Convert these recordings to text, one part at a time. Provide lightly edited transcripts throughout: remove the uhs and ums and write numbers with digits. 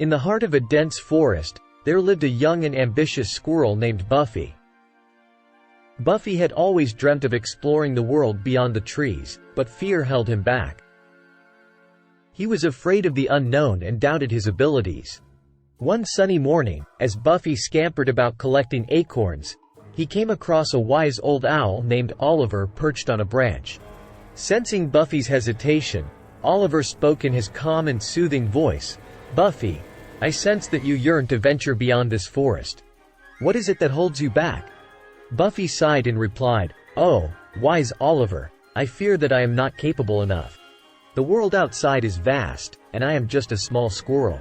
In the heart of a dense forest, there lived a young and ambitious squirrel named Buffy. Buffy had always dreamt of exploring the world beyond the trees, but fear held him back. He was afraid of the unknown and doubted his abilities. One sunny morning, as Buffy scampered about collecting acorns, he came across a wise old owl named Oliver perched on a branch. Sensing Buffy's hesitation, Oliver spoke in his calm and soothing voice. "Buffy, I sense that you yearn to venture beyond this forest. What is it that holds you back?" Buffy sighed and replied, "Oh, wise Oliver, I fear that I am not capable enough. The world outside is vast, and I am just a small squirrel.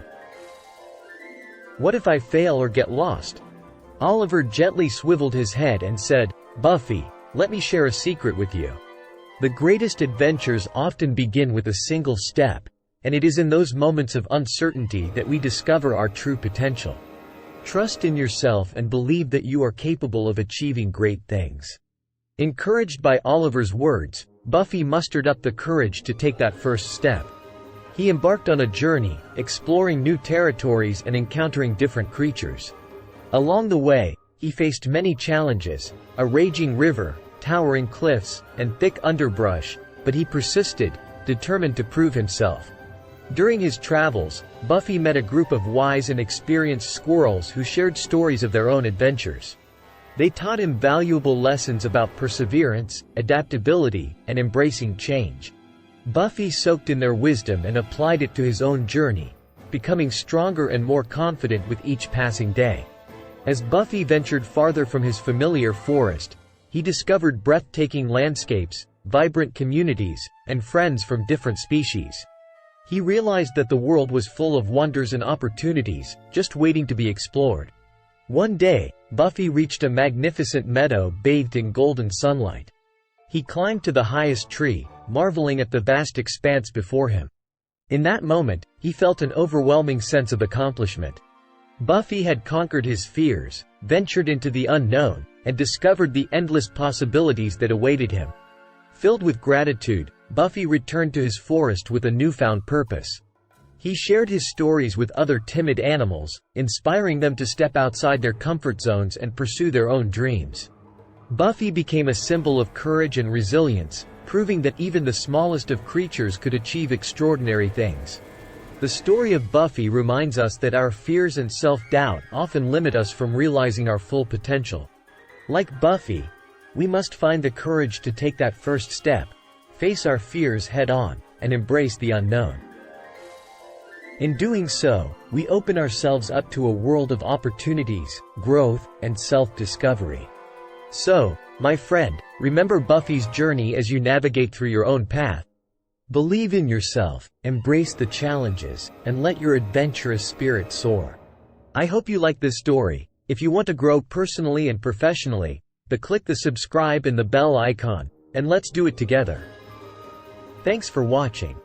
What if I fail or get lost?" Oliver gently swiveled his head and said, "Buffy, let me share a secret with you. The greatest adventures often begin with a single step, and it is in those moments of uncertainty that we discover our true potential. Trust in yourself and believe that you are capable of achieving great things." Encouraged by Oliver's words, Buffy mustered up the courage to take that first step. He embarked on a journey, exploring new territories and encountering different creatures. Along the way, he faced many challenges: a raging river, towering cliffs, and thick underbrush, but he persisted, determined to prove himself. During his travels, Buffy met a group of wise and experienced squirrels who shared stories of their own adventures. They taught him valuable lessons about perseverance, adaptability, and embracing change. Buffy soaked in their wisdom and applied it to his own journey, becoming stronger and more confident with each passing day. As Buffy ventured farther from his familiar forest, he discovered breathtaking landscapes, vibrant communities, and friends from different species. He realized that the world was full of wonders and opportunities, just waiting to be explored. One day, Buffy reached a magnificent meadow bathed in golden sunlight. He climbed to the highest tree, marveling at the vast expanse before him. In that moment, he felt an overwhelming sense of accomplishment. Buffy had conquered his fears, ventured into the unknown, and discovered the endless possibilities that awaited him. Filled with gratitude, Buffy returned to his forest with a newfound purpose. He shared his stories with other timid animals, inspiring them to step outside their comfort zones and pursue their own dreams. Buffy became a symbol of courage and resilience, proving that even the smallest of creatures could achieve extraordinary things. The story of Buffy reminds us that our fears and self-doubt often limit us from realizing our full potential. Like Buffy, we must find the courage to take that first step, face our fears head-on, and embrace the unknown. In doing so, we open ourselves up to a world of opportunities, growth, and self-discovery. So, my friend, remember Buffy's journey as you navigate through your own path. Believe in yourself, embrace the challenges, and let your adventurous spirit soar. I hope you like this story. If you want to grow personally and professionally, click the subscribe and the bell icon, and let's do it together. Thanks for watching.